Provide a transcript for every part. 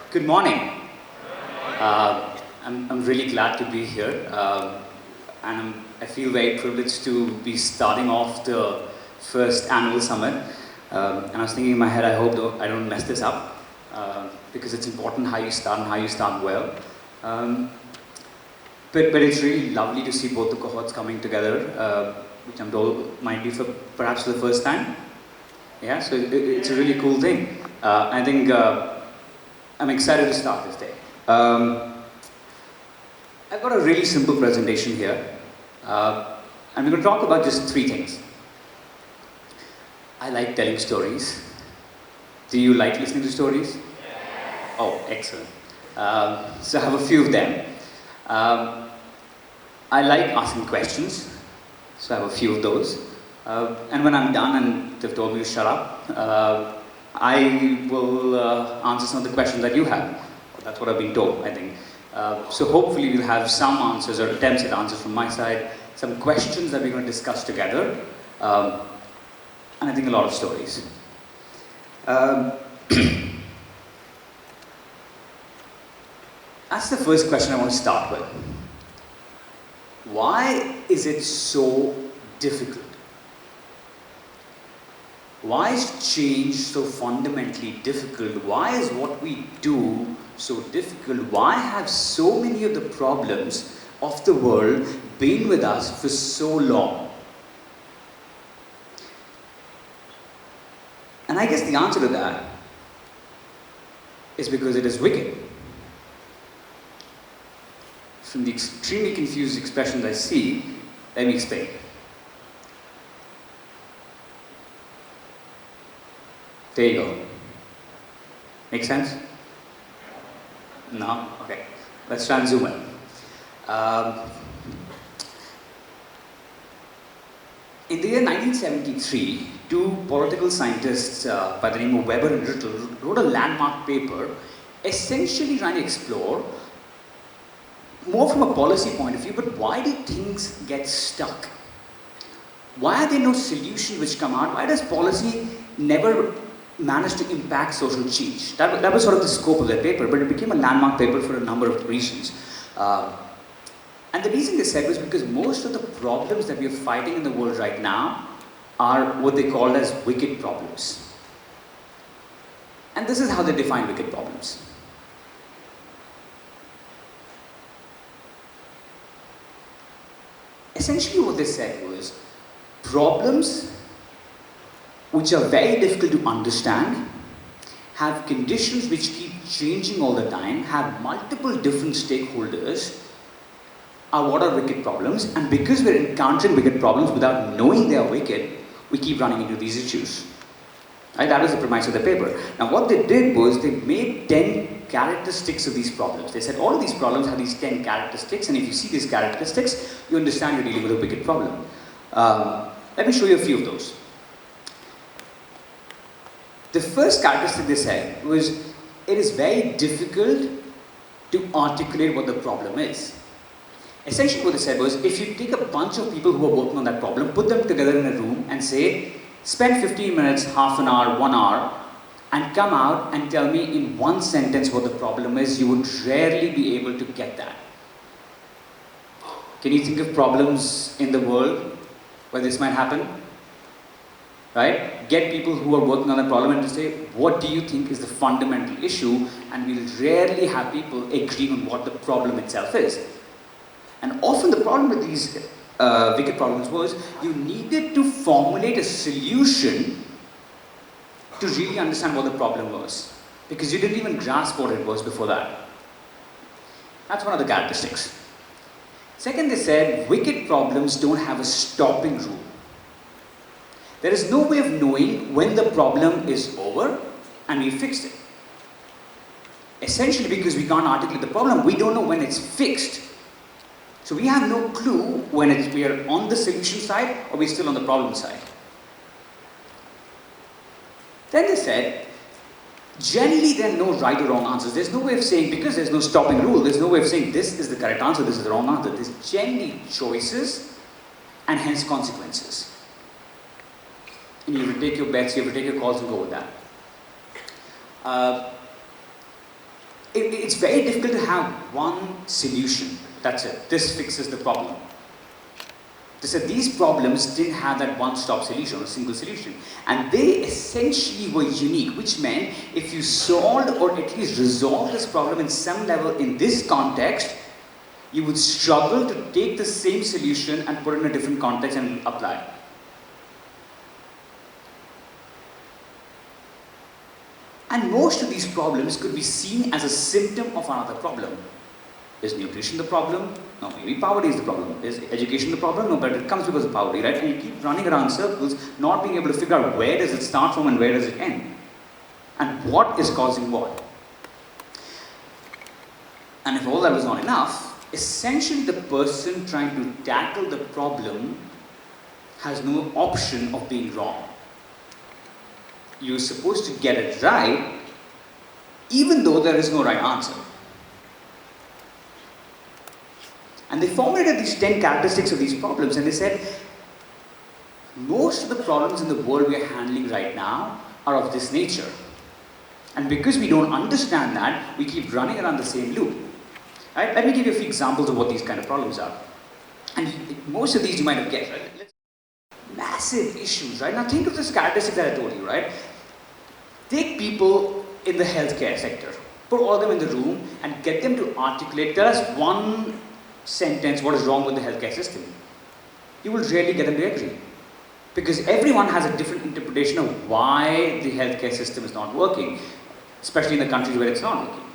Good morning. I'm really glad to be here, and I feel very privileged to be starting off the first annual summit. And I was thinking in my head, I hope I don't mess this up, because it's important how you start and how you start well. But it's really lovely to see both the cohorts coming together, which I'm told might be perhaps for the first time. Yeah, so it's a really cool thing. I think I'm excited to start this day. I've got a really simple presentation here. I'm going to talk about just three things. I like telling stories. Do you like listening to stories? Yes. Oh, excellent. So I have a few of them. I like asking questions, so I have a few of those. And when I'm done and they've told me to shut up, I will answer some of the questions that you have. That's what I've been told, I think. So hopefully we'll have some answers or attempts at answers from my side, some questions that we're going to discuss together, and I think a lot of stories. That's the first question I want to start with. Why is it so difficult? Why is change so fundamentally difficult? Why is what we do so difficult? Why have so many of the problems of the world been with us for so long? And I guess the answer to that is because it is wicked. From the extremely confused expressions I see, let me explain. There you go. Make sense? No? Okay. Let's try and zoom in. In the year 1973, two political scientists by the name of Weber and Rittel wrote a landmark paper essentially trying to explore, more from a policy point of view, but why do things get stuck? Why are there no solutions which come out? Why does policy never manage to impact social change? That was sort of the scope of their paper, but it became a landmark paper for a number of reasons. And the reason they said was because most of the problems that we are fighting in the world right now are what they call as wicked problems. And this is how they define wicked problems. Essentially what they said was, problems which are very difficult to understand, have conditions which keep changing all the time, have multiple different stakeholders, are what are wicked problems, and because we're encountering wicked problems without knowing they are wicked, we keep running into these issues. Right? That was the premise of the paper. Now what they did was they made 10 characteristics of these problems. They said all of these problems have these 10 characteristics, and if you see these characteristics, you understand you're dealing with a wicked problem. Let me show you a few of those. The first characteristic they said was, it is very difficult to articulate what the problem is. Essentially what they said was, if you take a bunch of people who are working on that problem, put them together in a room and say, spend 15 minutes, half an hour, 1 hour, and come out and tell me in one sentence what the problem is, you would rarely be able to get that. Can you think of problems in the world where this might happen? Right? Get people who are working on the problem and to say, what do you think is the fundamental issue? And we'll rarely have people agree on what the problem itself is. And often the problem with these wicked problems was, you needed to formulate a solution to really understand what the problem was. Because you didn't even grasp what it was before that. That's one of the characteristics. Second, they said, wicked problems don't have a stopping rule. There is no way of knowing when the problem is over and we fixed it. Essentially because we can't articulate the problem, we don't know when it's fixed. So we have no clue when we are on the solution side or we're still on the problem side. Then they said, generally there are no right or wrong answers. There's no way of saying, because there's no stopping rule, there's no way of saying this is the correct answer, this is the wrong answer. There's generally choices and hence consequences. And you have to take your bets, you have to take your calls and go with that. It's very difficult to have one solution. That's it. This fixes the problem. They said these problems didn't have that one-stop solution or a single solution. And they essentially were unique, which meant if you solved or at least resolved this problem in some level in this context, you would struggle to take the same solution and put it in a different context and apply it. And most of these problems could be seen as a symptom of another problem. Is nutrition the problem? No, maybe poverty is the problem. Is education the problem? No, but it comes because of poverty, right? And you keep running around circles, not being able to figure out where does it start from and where does it end. And what is causing what. And if all that was not enough, essentially the person trying to tackle the problem has no option of being wrong. You're supposed to get it right, even though there is no right answer. And they formulated these 10 characteristics of these problems, and they said, most of the problems in the world we are handling right now are of this nature. And because we don't understand that, we keep running around the same loop. Right? Let me give you a few examples of what these kind of problems are. And most of these you might have guessed, right? Massive issues, right? Now think of this characteristic that I told you, right? Take people in the healthcare sector, put all of them in the room and get them to articulate, tell us one sentence what is wrong with the healthcare system. You will rarely get them to agree. Because everyone has a different interpretation of why the healthcare system is not working, especially in the countries where it's not working,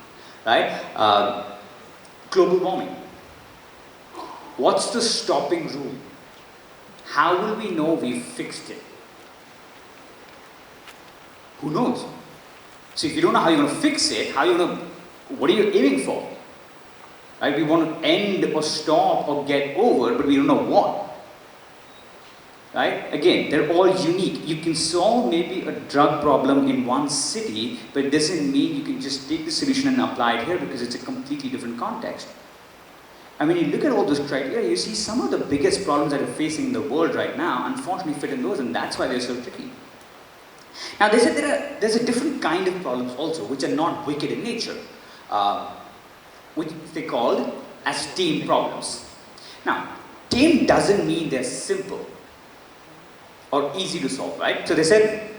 right? Global warming. What's the stopping rule? How will we know we've fixed it? Who knows? So if you don't know how you're going to fix it, what are you aiming for? Right? We want to end or stop or get over, but we don't know what. Right? Again, they're all unique. You can solve maybe a drug problem in one city, but it doesn't mean you can just take the solution and apply it here because it's a completely different context. And when you look at all those criteria, you see some of the biggest problems that are facing in the world right now, unfortunately fit in those, and that's why they're so tricky. Now, they said there's a different kind of problems also, which are not wicked in nature, which they called as tame problems. Now, tame doesn't mean they're simple or easy to solve, right? So they said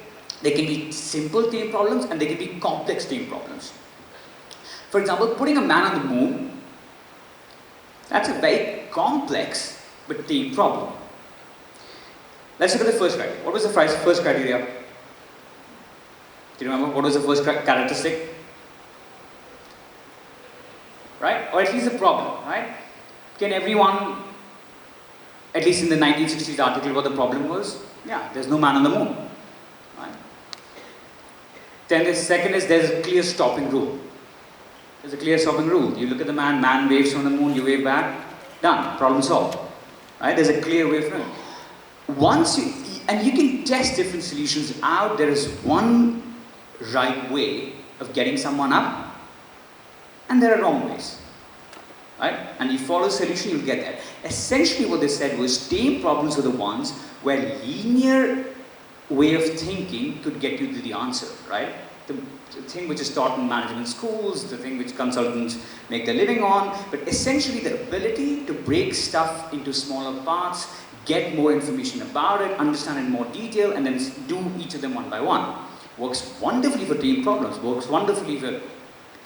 they can be simple tame problems and they can be complex tame problems. For example, putting a man on the moon, that's a very complex but tame problem. Let's look at the first criteria. What was the first criteria? Do you remember what was the first characteristic? Right? Or at least the problem, right? Can everyone, at least in the 1960s, articulate what the problem was? Yeah, there's no man on the moon. Right? Then the second is there's a clear stopping rule. There's a clear stopping rule. You look at the man waves from the moon, you wave back, done, problem solved. Right? There's a clear way from it. And you can test different solutions out. There is one right way of getting someone up, and there are wrong ways. Right? And you follow the solution, you'll get there. Essentially what they said was tame problems were the ones where linear way of thinking could get you to the answer, right? The thing which is taught in management schools, the thing which consultants make their living on, but essentially the ability to break stuff into smaller parts, get more information about it, understand in more detail, and then do each of them one by one. Works wonderfully for tame problems, works wonderfully for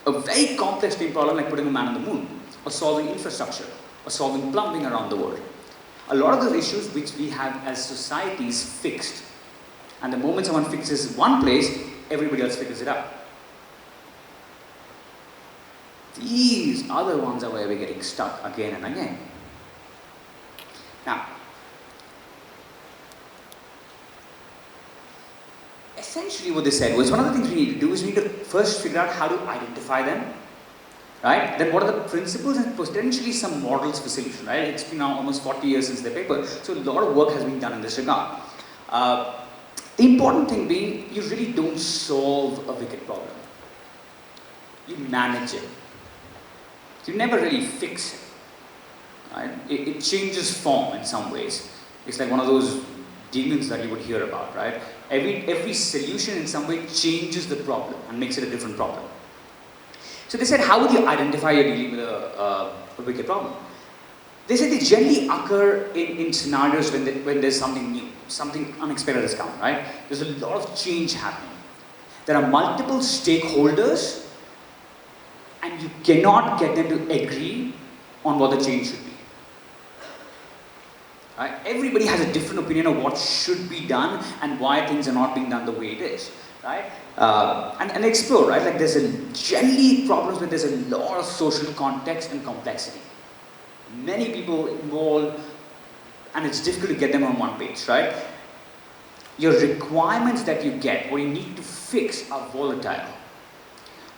a very complex tame problem like putting a man on the moon, or solving infrastructure, or solving plumbing around the world. A lot of those issues which we have as societies fixed. And the moment someone fixes one place, everybody else figures it out. These other ones are where we're getting stuck again and again. Now, essentially what they said was one of the things we need to do is we need to first figure out how to identify them, right? Then what are the principles and potentially some models for solution, right? It's been now almost 40 years since the paper, so a lot of work has been done in this regard. The important thing being, you really don't solve a wicked problem. You manage it. You never really fix it, right? It changes form in some ways. It's like one of those demons that you would hear about, right? Every solution in some way changes the problem and makes it a different problem. So they said, how would you identify you're dealing with a wicked problem? They said they generally occur in scenarios when there's something new, something unexpected has come, right? There's a lot of change happening. There are multiple stakeholders, and you cannot get them to agree on what the change should be. Right? Everybody has a different opinion of what should be done and why things are not being done the way it is. Right? And explore, right? Like there's generally problems where there's a lot of social context and complexity. Many people involved, and it's difficult to get them on one page, right? Your requirements that you get, what you need to fix are volatile.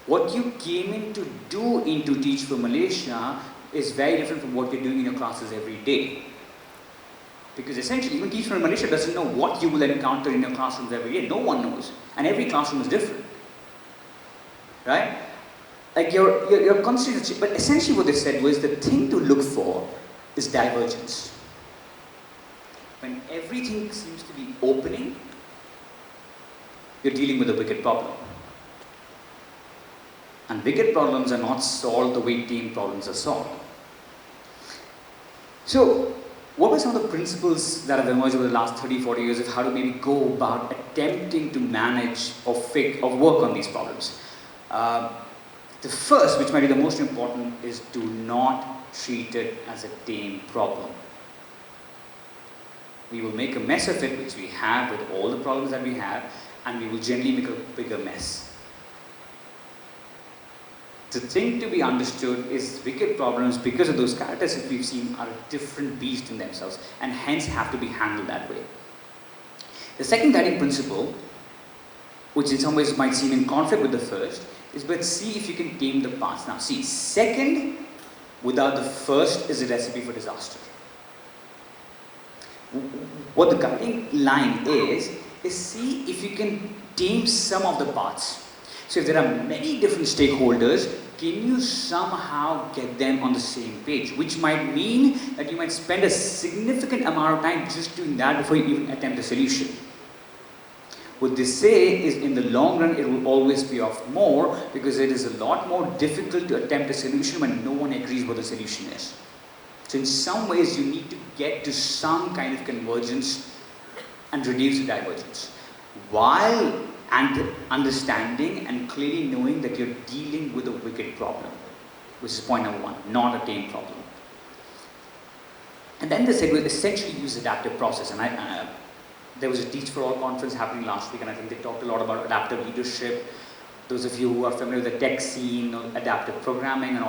What you came in to do into Teach for Malaysia is very different from what you're doing in your classes every day. Because essentially, even Teach for Malaysia doesn't know what you will encounter in your classrooms every day. No one knows. And every classroom is different. Right? Like your constraints, but essentially what they said was the thing to look for is divergence. When everything seems to be opening, you're dealing with a wicked problem. And wicked problems are not solved the way team problems are solved. So, what were some of the principles that have emerged over the last 30, 40 years of how to maybe go about attempting to manage or work on these problems? The first, which might be the most important, is do not treat it as a tame problem. We will make a mess of it, which we have with all the problems that we have, and we will generally make a bigger mess. The thing to be understood is wicked problems, because of those characters that we've seen, are a different beast in themselves, and hence have to be handled that way. The second guiding principle, which in some ways might seem in conflict with the first, is but see if you can tame the parts. Now see, second without the first is a recipe for disaster. What the guiding line is see if you can tame some of the parts. So if there are many different stakeholders, can you somehow get them on the same page? Which might mean that you might spend a significant amount of time just doing that before you even attempt a solution. What they say is in the long run it will always pay off more, because it is a lot more difficult to attempt a solution when no one agrees what the solution is. So in some ways you need to get to some kind of convergence and reduce the divergence, while understanding and clearly knowing that you're dealing with a wicked problem, which is point number one, not a tame problem. And then they said we'll essentially use adaptive process. And there was a Teach for All conference happening last week, and I think they talked a lot about adaptive leadership. Those of you who are familiar with the tech scene, or adaptive programming and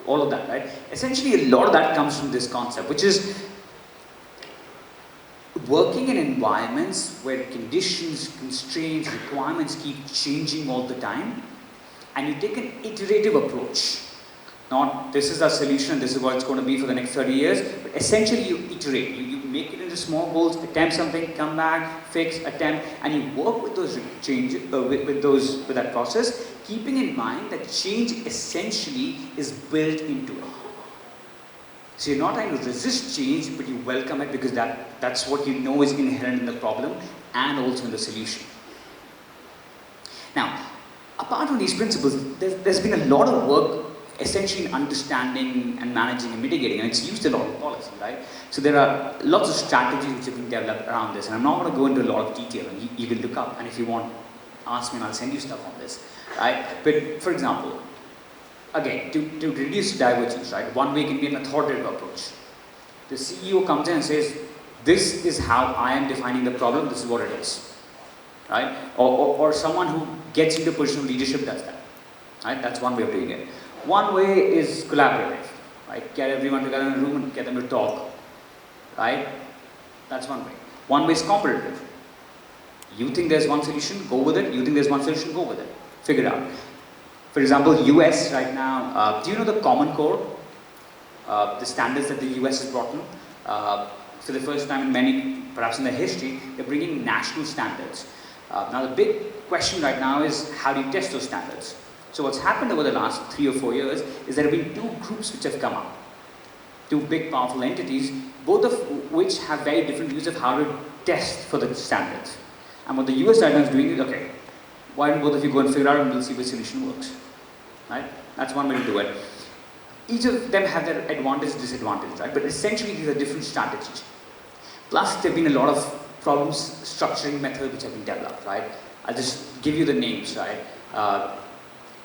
all of that, right? Essentially a lot of that comes from this concept, which is working in environments where conditions, constraints, requirements keep changing all the time, and you take an iterative approach. Not this is our solution, this is what it's going to be for the next 30 years, but essentially you iterate. You make it into small goals, attempt something, come back, fix, attempt, and you work with those changes, with that process, keeping in mind that change essentially is built into it. So you're not trying to resist change, but you welcome it because that's what you know is inherent in the problem and also in the solution. Now, apart from these principles, there's been a lot of work essentially in understanding and managing and mitigating, and it's used a lot in policy, right? So there are lots of strategies which have been developed around this, and I'm not going to go into a lot of detail, and you can look up, and if you want, ask me and I'll send you stuff on this, right? But for example, again, to reduce divergence, right? One way can be an authoritative approach. The CEO comes in and says, this is how I am defining the problem, this is what it is, right? Or someone who gets into position of leadership does that, right? That's one way of doing it. One way is collaborative, right? Get everyone together in a room and get them to talk, right? That's one way. One way is competitive. You think there's one solution, go with it. You think there's one solution, go with it. Figure it out. For example, US right now, do you know the Common Core? The standards that the US has brought in? For the first time in many, perhaps in their history, they're bringing national standards. Now the big question right now is, how do you test those standards? So what's happened over the last 3 or 4 years is there have been two groups which have come up. Two big powerful entities, both of which have very different views of how to test for the standards. And what the US right now is doing is, okay, why don't both of you go and figure out and we'll see which solution works. right? That's one way to do it. Each of them have their advantage and disadvantage, right? But essentially these are different strategies. Plus there have been a lot of problems structuring methods which have been developed, right? I'll just give you the names, right?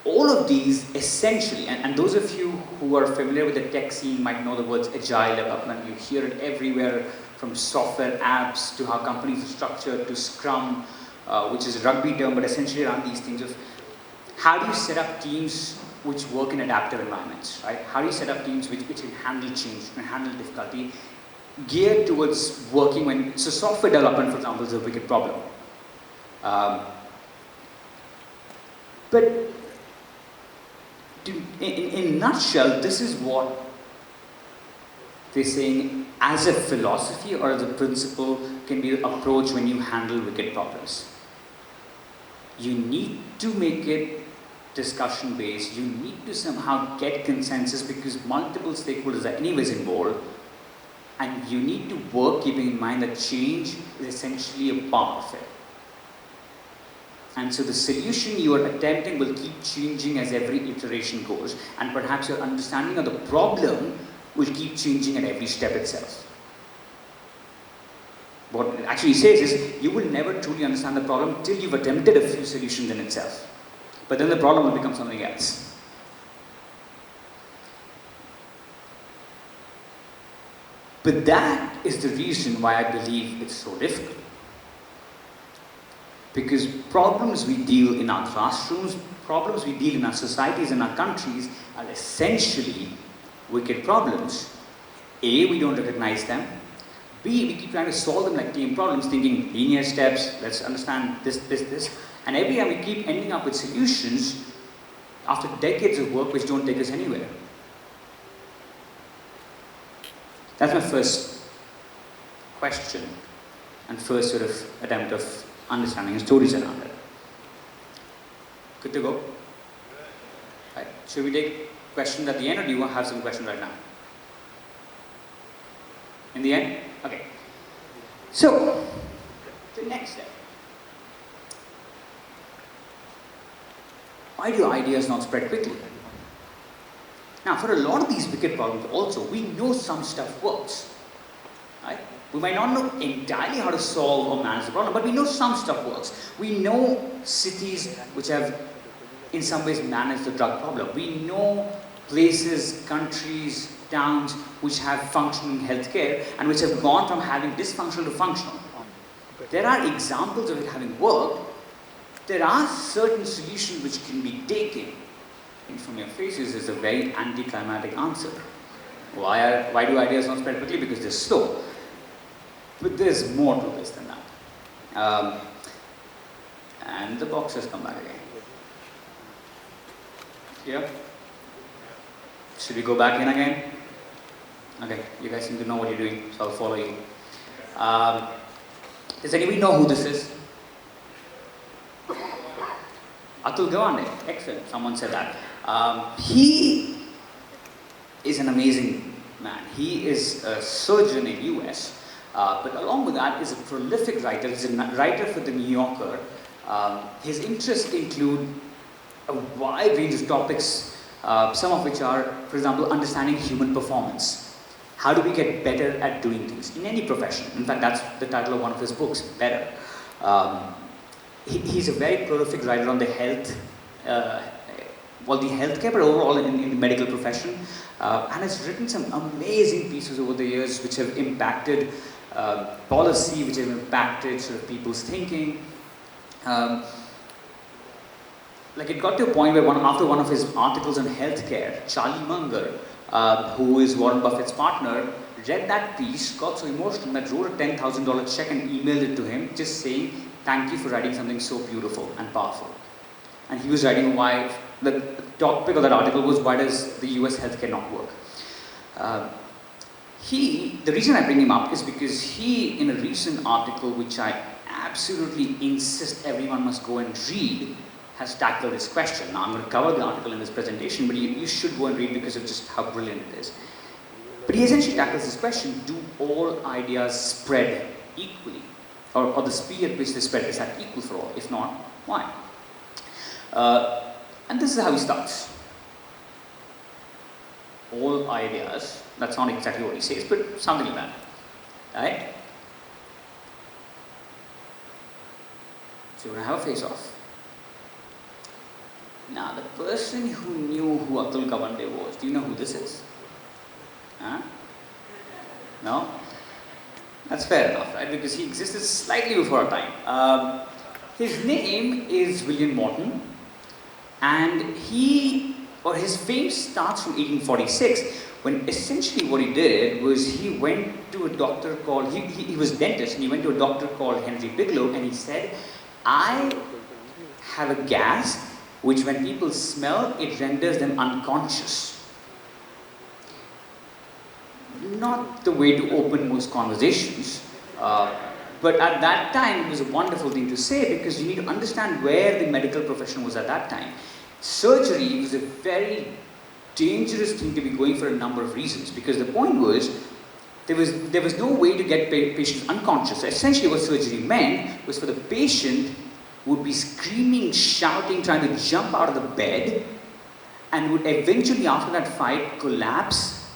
All of these essentially, and those of you who are familiar with the tech scene might know the words agile development. You hear it everywhere, from software apps to how companies are structured to Scrum, which is a rugby term, but essentially around these things of how do you set up teams which work in adaptive environments, right? How do you set up teams which can handle change, can handle difficulty, geared towards working when, so software development, for example, is a wicked problem. But in a nutshell, this is what they're saying as a philosophy or as a principle can be the approach when you handle wicked problems. You need to make it discussion based, you need to somehow get consensus because multiple stakeholders are anyways involved, and you need to work keeping in mind that change is essentially a part of it. And so the solution you are attempting will keep changing as every iteration goes, and perhaps your understanding of the problem will keep changing at every step itself. What it actually says is, you will never truly understand the problem till you've attempted a few solutions in itself. But then the problem will become something else. But that is the reason why I believe it's so difficult. Because problems we deal in our classrooms, problems we deal in our societies and our countries are essentially wicked problems. A, we don't recognize them. B, we keep trying to solve them like team problems, thinking linear steps, let's understand this. And every time we keep ending up with solutions after decades of work which don't take us anywhere. That's my first question and first sort of attempt of understanding stories around it. Good to go? Right. Should we take questions at the end, or do you want to have some questions right now? In the end? Okay. So, the next step. Why do ideas not spread quickly? Now, for a lot of these wicked problems also, we know some stuff works. Right? We might not know entirely how to solve or manage the problem, but we know some stuff works. We know cities which have, in some ways, managed the drug problem. We know places, countries, towns which have functioning healthcare and which have gone from having dysfunctional to functional. There are examples of it having worked. There are certain solutions which can be taken. And from your faces is a very anticlimactic answer. Why do ideas not spread quickly? Because they're slow. But there's more to this than that. And the box has come back again. Here. Should we go back in again? Okay, you guys seem to know what you're doing, so I'll follow you. Does anybody know who this is? Atul Gawande. Excellent, someone said that. He is an amazing man. He is a surgeon in US, but along with that is a prolific writer. He's a writer for the New Yorker. His interests include a wide range of topics, some of which are, for example, understanding human performance. How do we get better at doing things in any profession? In fact, that's the title of one of his books, Better. He's a very prolific writer on the health, the healthcare, but overall in the medical profession, and has written some amazing pieces over the years which have impacted policy, which have impacted sort of people's thinking. Like it got to a point where after one of his articles on healthcare, Charlie Munger, who is Warren Buffett's partner, read that piece, got so emotional that wrote a $10,000 check and emailed it to him, just saying, "Thank you for writing something so beautiful and powerful." And he was writing why, the topic of that article was, why does the US healthcare not work? The reason I bring him up is because he, in a recent article, which I absolutely insist everyone must go and read, has tackled this question. Now I'm going to cover the article in this presentation, but you should go and read because of just how brilliant it is. But he essentially tackles this question, do all ideas spread equally? Or the speed at which they spread, is that equal for all? If not, why? And this is how he starts. all ideas. That's not exactly what he says, but something like that, right? So we're going to have a face-off. Now, the person who knew who Atul Gawande was, do you know who this is? Huh? No? That's fair enough, right? Because he existed slightly before our time. His name is William Morton, and his fame starts from 1846, when essentially what he did was he went to a doctor called, he was a dentist, and he went to a doctor called Henry Bigelow, and he said, I have a gas which when people smell, it renders them unconscious. Not the way to open most conversations, but at that time it was a wonderful thing to say, because you need to understand where the medical profession was at that time. Surgery was a very dangerous thing to be going for a number of reasons, because the point was there was no way to get patients unconscious. So essentially what surgery meant was for the patient would be screaming, shouting, trying to jump out of the bed, and would eventually after that fight collapse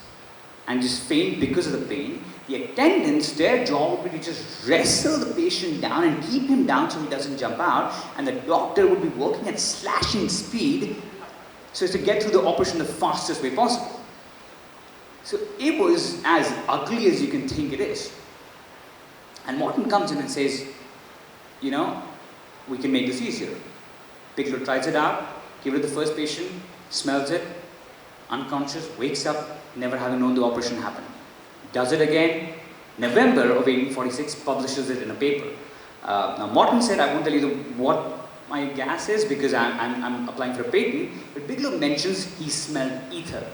and just faint because of the pain. The attendants, their job would be to just wrestle the patient down and keep him down so he doesn't jump out, and the doctor would be working at slashing speed so as to get through the operation the fastest way possible. So it was as ugly as you can think it is. And Morton comes in and says, you know, we can make this easier. Bigelow tries it out, give it to the first patient, smells it, unconscious, wakes up, never having known the operation happen. Does it again, November of 1846, publishes it in a paper. Now Morton said, I won't tell you what my gas is because I'm applying for a patent, but Bigelow mentions he smelled ether.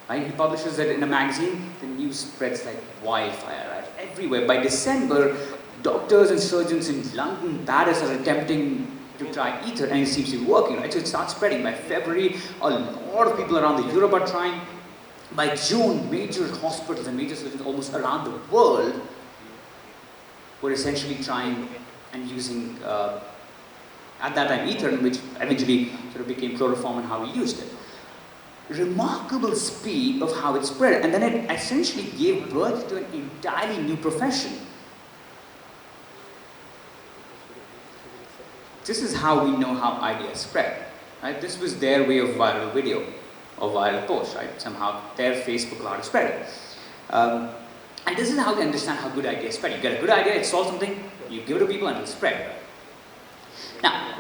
Right? He publishes it in a magazine, the news spreads like wildfire, right? Everywhere. By December, doctors and surgeons in London, Paris are attempting to try ether, and it seems to be working, right? So it starts spreading. By February, a lot of people around the Europe are trying. By June, major hospitals and major surgeons almost around the world were essentially trying and using, at that time, ether, which eventually sort of became chloroform and how we used it. Remarkable speed of how it spread, and then it essentially gave birth to an entirely new profession. This is how we know how ideas spread, right? This was their way of viral video or viral post, right? Somehow their Facebook allowed to spread it. And this is how we understand how good ideas spread. You get a good idea, it solves something, you give it to people and it'll spread. Now,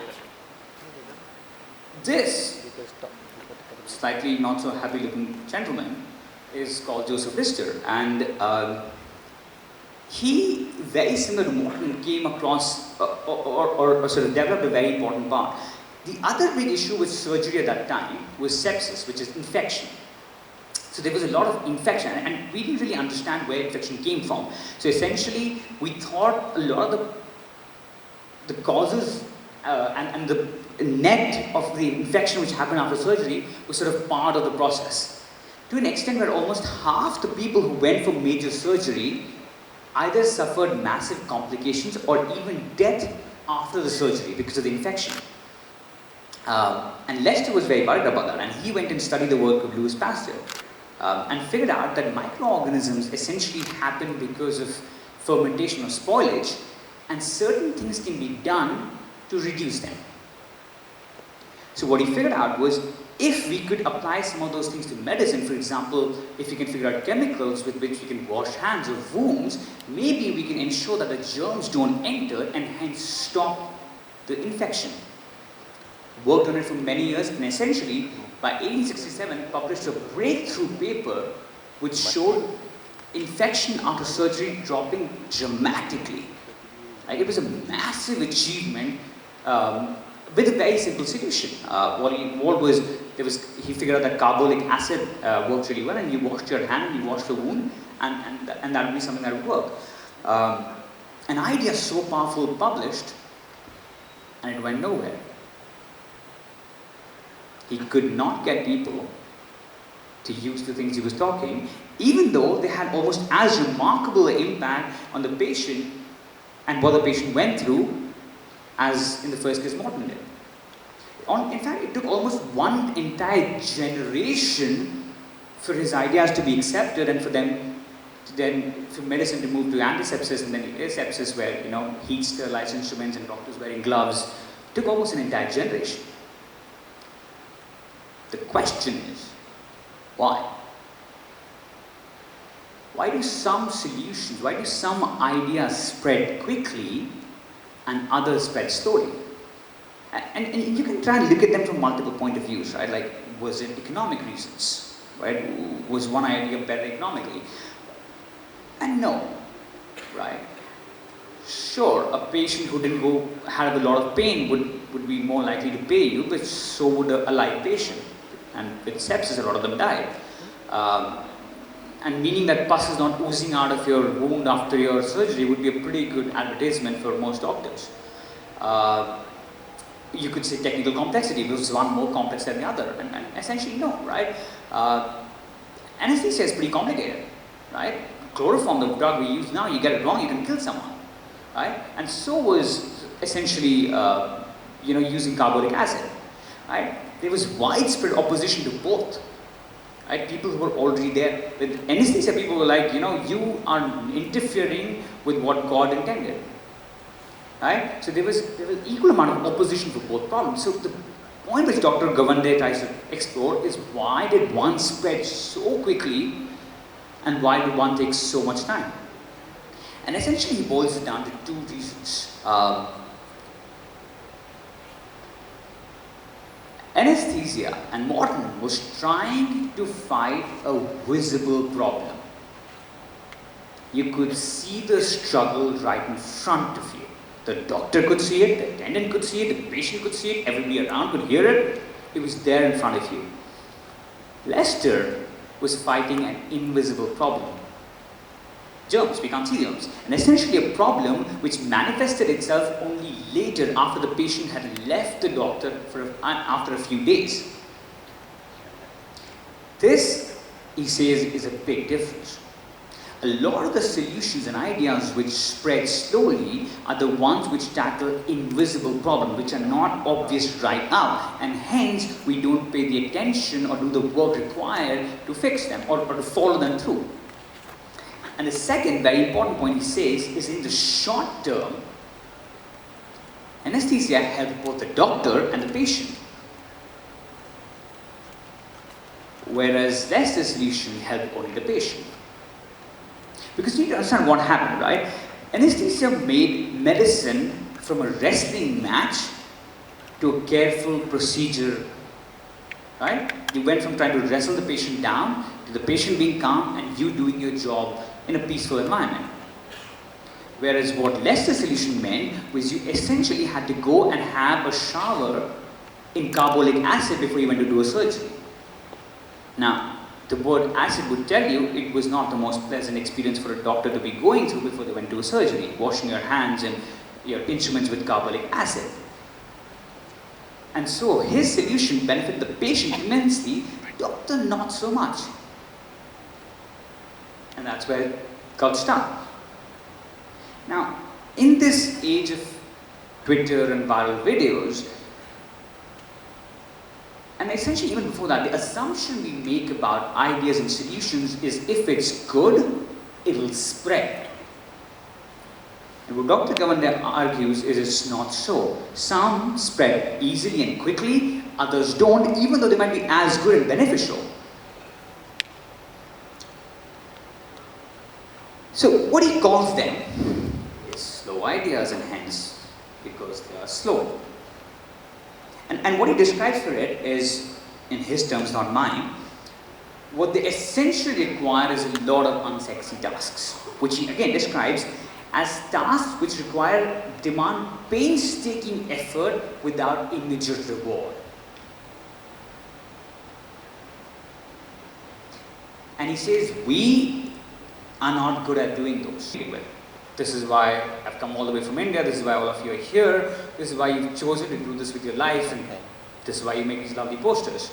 this slightly not so happy looking gentleman is called Joseph Lister, and he, very similar to Morton, came across or sort of developed a very important part. The other big issue with surgery at that time was sepsis, which is infection. So there was a lot of infection, and we didn't really understand where infection came from. So essentially, we thought a lot of the causes and the net of the infection which happened after surgery was sort of part of the process. To an extent where almost half the people who went for major surgery either suffered massive complications or even death after the surgery because of the infection. And Lister was very worried about that, and he went and studied the work of Louis Pasteur and figured out that microorganisms essentially happen because of fermentation or spoilage, and certain things can be done to reduce them. So what he figured out was, if we could apply some of those things to medicine, for example, if we can figure out chemicals with which we can wash hands or wounds, maybe we can ensure that the germs don't enter and hence stop the infection. Worked on it for many years, and essentially, by 1867, published a breakthrough paper which showed infection after surgery dropping dramatically. Like, it was a massive achievement with a very simple solution. He figured out that carbolic acid works really well, and you washed your hand, you washed the wound, and that would be something that would work. An idea so powerful published, and it went nowhere. He could not get people to use the things he was talking, even though they had almost as remarkable an impact on the patient and what the patient went through as in the first case Morton did. In fact, it took almost one entire generation for his ideas to be accepted and for them to then, for medicine to move to antisepsis and then asepsis where, heat sterilized instruments and doctors wearing gloves, took almost an entire generation. The question is, why? Why do some solutions, why do some ideas spread quickly and others spread slowly? And you can try and look at them from multiple point of views, right? Like, was it economic reasons, right? Was one idea better economically? And no, right? Sure, a patient who didn't have a lot of pain would be more likely to pay you, but so would a live patient. And with sepsis, a lot of them died. And meaning that pus is not oozing out of your wound after your surgery would be a pretty good advertisement for most doctors. You could say technical complexity, because is one more complex than the other, and essentially no, right? Anesthesia is pretty complicated, right? Chloroform, the drug we use now, you get it wrong, you can kill someone, right? And so was essentially, using carbolic acid, right? There was widespread opposition to both, right? People who were already there. With anesthesia, people were like, you are interfering with what God intended. Right? So there was equal amount of opposition for both problems. So the point which Dr. Gawande tries to explore is why did one spread so quickly and why did one take so much time? And essentially he boils it down to two reasons. Anesthesia and modern was trying to fight a visible problem. You could see the struggle right in front of you. The doctor could see it, the attendant could see it, the patient could see it, everybody around could hear it. It was there in front of you. Lester was fighting an invisible problem. Germs, we can't see germs. And essentially a problem which manifested itself only later after the patient had left the doctor after a few days. This, he says, is a big difference. A lot of the solutions and ideas which spread slowly are the ones which tackle invisible problems, which are not obvious right now, and hence we don't pay the attention or do the work required to fix them or to follow them through. And the second very important point he says is in the short term, anesthesia helped both the doctor and the patient, whereas Lester's solution helped only the patient. Because you need to understand what happened, right? Anesthesia made medicine from a wrestling match to a careful procedure, right? You went from trying to wrestle the patient down to the patient being calm and you doing your job in a peaceful environment. Whereas what Lester's solution meant was you essentially had to go and have a shower in carbolic acid before you went to do a surgery. Now, the word acid would tell you it was not the most pleasant experience for a doctor to be going through before they went to a surgery, washing your hands and your instruments with carbolic acid. And so his solution benefited the patient immensely, doctor not so much. And that's where it got stuck. Now, in this age of Twitter and viral videos, and essentially even before that, the assumption we make about ideas and solutions is if it's good, it'll spread. And what Dr. Gawande argues is it's not so. Some spread easily and quickly, others don't, even though they might be as good and beneficial. So what he calls them is slow ideas, and hence because they are slow. And what he describes for it is, in his terms, not mine, what they essentially require is a lot of unsexy tasks, which he again describes as tasks which demand painstaking effort without immediate reward. And he says, we are not good at doing those. This is why I've come all the way from India, this is why all of you are here, this is why you've chosen to do this with your life, and this is why you make these lovely posters.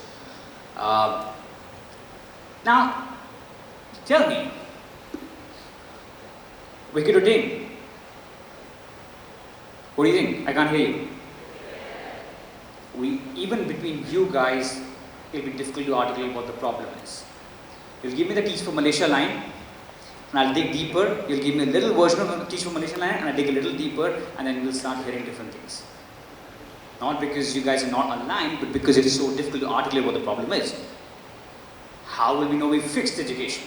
Now, tell me, wicked or ding? What do you think? I can't hear you. Even between you guys, it'll be difficult to articulate what the problem is. You'll give me the Teach for Malaysia line, and I'll dig deeper. You'll give me a little version of the Teach for Malaysia line, and I'll dig a little deeper, and then we'll start hearing different things. Not because you guys are not aligned, but because it is so difficult to articulate what the problem is. How will we know we've fixed education?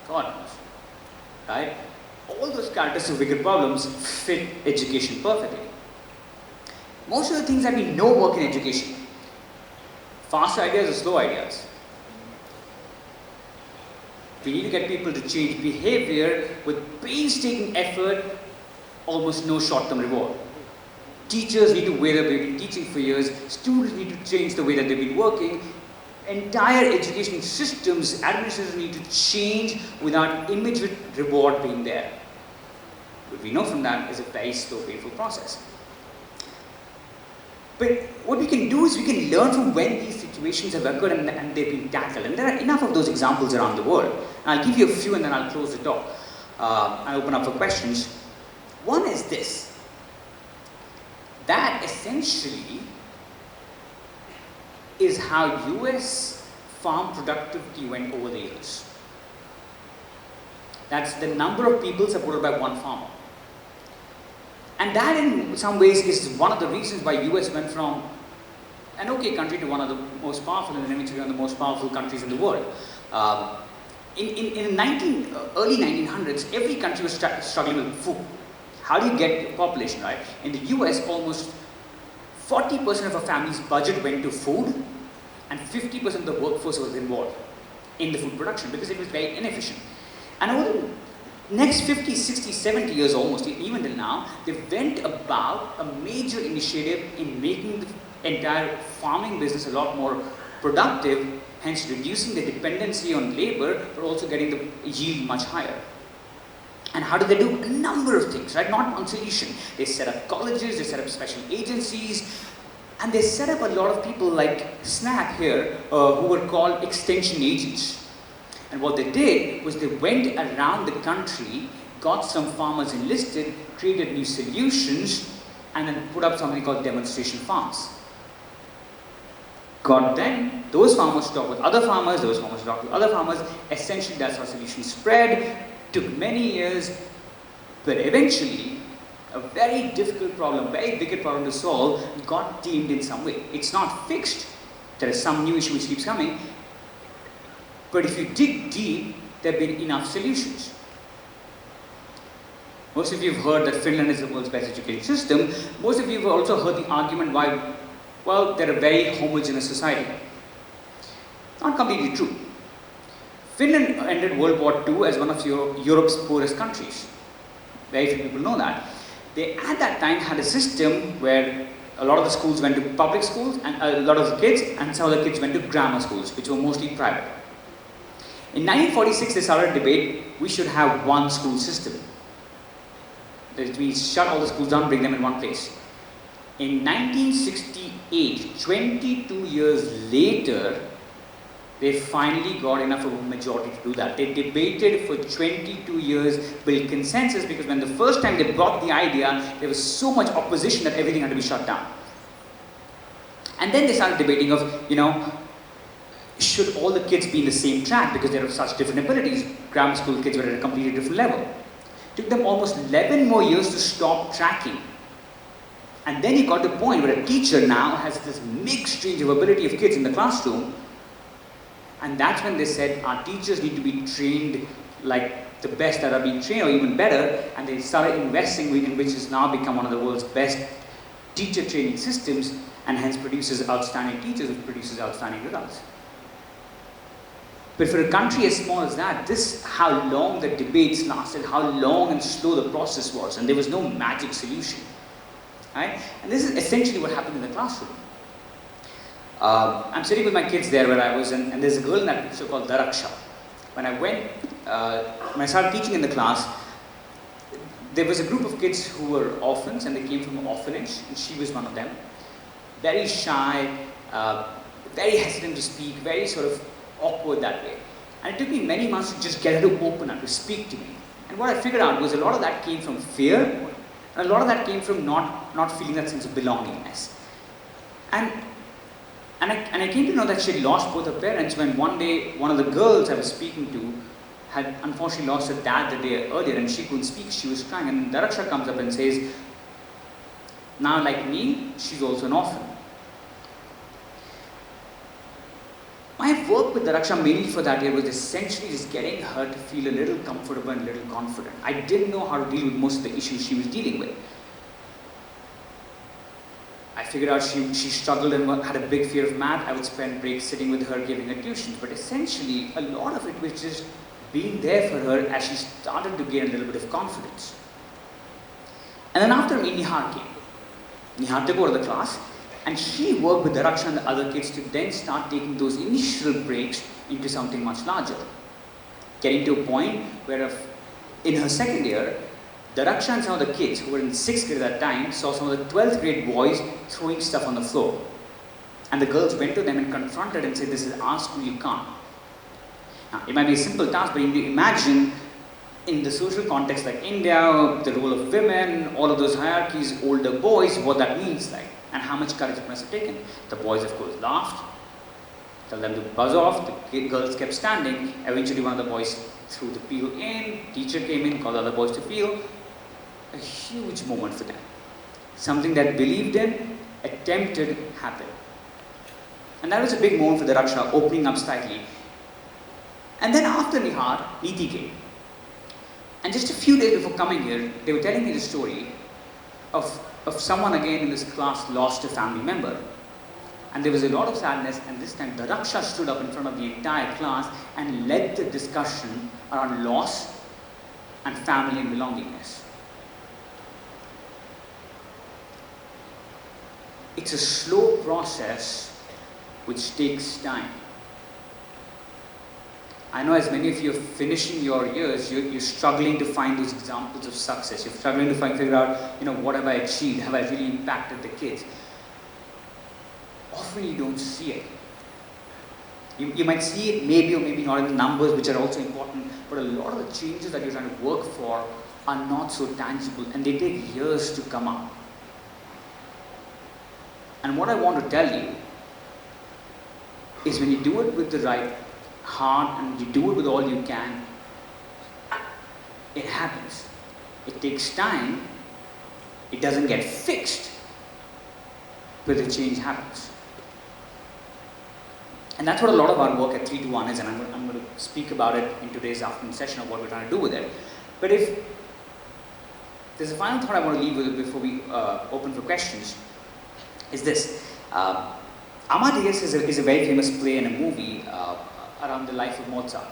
God knows, right? All those characteristics of wicked problems fit education perfectly. Most of the things that we know work in education. Fast ideas or slow ideas. We need to get people to change behavior with painstaking effort, almost no short-term reward. Teachers need to way that they've been teaching for years. Students need to change the way that they've been working. Entire education systems, administrators need to change without immediate reward being there. What we know from that is a very slow, painful process. But what we can do is we can learn from when these situations have occurred and they've been tackled. And there are enough of those examples around the world. And I'll give you a few and then I'll close the talk and open up for questions. One is this. That essentially is how US farm productivity went over the years. That's the number of people supported by one farmer. And that in some ways is one of the reasons why US went from an okay country to one of the most powerful and eventually one of the most powerful countries in the world. In early 1900s, every country was struggling with food. How do you get population, right? In the US, almost 40% of a family's budget went to food and 50% of the workforce was involved in the food production because it was very inefficient. And over the next 50, 60, 70 years almost, even till now, they went about a major initiative in making the entire farming business a lot more productive, hence reducing the dependency on labor, but also getting the yield much higher. And how do they do? A number of things, right? Not one solution. They set up colleges, they set up special agencies, and they set up a lot of people like SNAP here, who were called extension agents. And what they did was they went around the country, got some farmers enlisted, created new solutions, and then put up something called demonstration farms. Got them, those farmers talked with other farmers, those farmers talked with other farmers. Essentially, that's how solutions spread. Took many years, but eventually, a very difficult problem, very wicked problem to solve, got tamed in some way. It's not fixed. There is some new issue which keeps coming. But if you dig deep, there have been enough solutions. Most of you have heard that Finland is the world's best education system. Most of you have also heard the argument why, well, they're a very homogeneous society. Not completely true. Finland ended World War II as one of Europe's poorest countries. Very few people know that. They, at that time, had a system where a lot of the schools went to public schools, and a lot of the kids, and some of the kids went to grammar schools, which were mostly private. In 1946, they started a debate, we should have one school system. That means shut all the schools down, bring them in one place. In 1968, 22 years later, they finally got enough of a majority to do that. They debated for 22 years, built consensus, because when the first time they brought the idea, there was so much opposition that everything had to be shut down. And then they started debating of, should all the kids be in the same track because they have such different abilities? Grammar school kids were at a completely different level. It took them almost 11 more years to stop tracking. And then you got to a point where a teacher now has this mixed range of ability of kids in the classroom. And that's when they said, our teachers need to be trained like the best that are being trained, or even better, and they started investing in which has now become one of the world's best teacher training systems, and hence produces outstanding teachers, which produces outstanding results. But for a country as small as that, this how long the debates lasted, how long and slow the process was, and there was no magic solution. Right? And this is essentially what happened in the classroom. I'm sitting with my kids there where I was, and there's a girl in that picture called Daraksha. When I started teaching in the class, there was a group of kids who were orphans, and they came from an orphanage, and she was one of them. Very shy, very hesitant to speak, very sort of awkward that way. And it took me many months to just get her to open up, to speak to me. And what I figured out was a lot of that came from fear, and a lot of that came from not feeling that sense of belongingness. And And I came to know that she had lost both her parents when one day, one of the girls I was speaking to had unfortunately lost her dad the day earlier, and she couldn't speak, she was crying. And Daraksha comes up and says, now like me, she's also an orphan. My work with Daraksha mainly for that year was essentially just getting her to feel a little comfortable and a little confident. I didn't know how to deal with most of the issues she was dealing with. I figured out she struggled and had a big fear of math. I would spend breaks sitting with her giving her tuitions. But essentially, a lot of it was just being there for her as she started to gain a little bit of confidence. And then after me, Nihar came. Nihar took over the class, and she worked with Daraksha and the other kids to then start taking those initial breaks into something much larger. Getting to a point where in her second year, Daraksha and some of the kids who were in 6th grade at that time saw some of the 12th grade boys throwing stuff on the floor. And the girls went to them and confronted and said, this is our school, you can't. Now, it might be a simple task, but you can imagine in the social context like India, the role of women, all of those hierarchies, older boys, what that means like, and how much courage it must have taken. The boys, of course, laughed, told them to buzz off, the girls kept standing. Eventually one of the boys threw the peel in, teacher came in, called the other boys to peel. A huge moment for them. Something that believed in, attempted, happened. And that was a big moment for Daraksha, opening up slightly. And then after Nihar, Neeti came. And just a few days before coming here, they were telling me the story of someone again in this class lost a family member. And there was a lot of sadness, and this time Daraksha stood up in front of the entire class and led the discussion around loss and family and belongingness. It's a slow process which takes time. I know as many of you are finishing your years, you're struggling to find those examples of success. You're struggling to figure out, what have I achieved? Have I really impacted the kids? Often you don't see it. You might see it maybe or maybe not in the numbers, which are also important, but a lot of the changes that you're trying to work for are not so tangible, and they take years to come up. And what I want to tell you is when you do it with the right heart and you do it with all you can, it happens. It takes time. It doesn't get fixed, but the change happens. And that's what a lot of our work at 3 to 1 is, and I'm going to speak about it in today's afternoon session of what we're trying to do with it. But if there's a final thought I want to leave with before we open for questions, is this. Amadeus is a very famous play and a movie around the life of Mozart.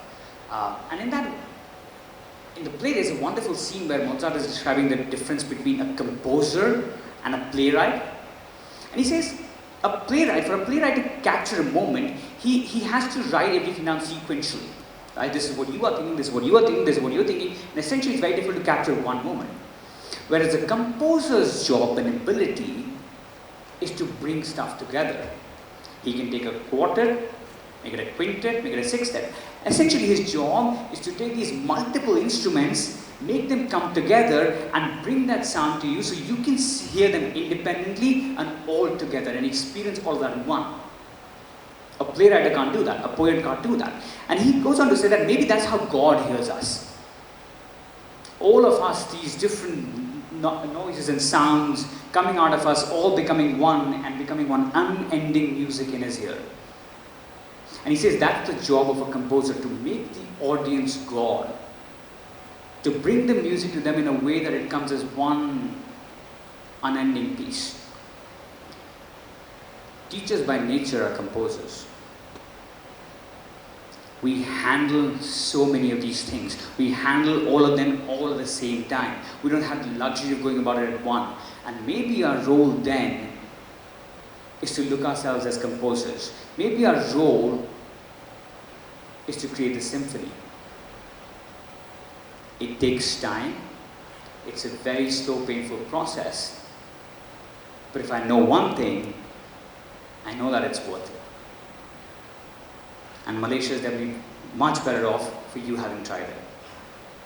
And in the play there's a wonderful scene where Mozart is describing the difference between a composer and a playwright. And he says, for a playwright to capture a moment, he has to write everything down sequentially. Right? This is what you are thinking, this is what you are thinking, this is what you're thinking, and essentially it's very difficult to capture one moment. Whereas a composer's job and ability is to bring stuff together. He can take a quartet, make it a quintet, make it a sextet. Essentially his job is to take these multiple instruments, make them come together and bring that sound to you so you can hear them independently and all together and experience all that in one. A playwright can't do that, a poet can't do that. And he goes on to say that maybe that's how God hears us. All of us, these different noises and sounds coming out of us, all becoming one and becoming one unending music in his ear. And he says that's the job of a composer, to make the audience God, to bring the music to them in a way that it comes as one unending piece. Teachers by nature are composers. We handle so many of these things. We handle all of them all at the same time. We don't have the luxury of going about it at one. And maybe our role then is to look ourselves as composers. Maybe our role is to create the symphony. It takes time. It's a very slow, painful process. But if I know one thing, I know that it's worth it. And Malaysia is definitely much better off for you having tried it.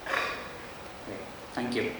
Okay. Thank you.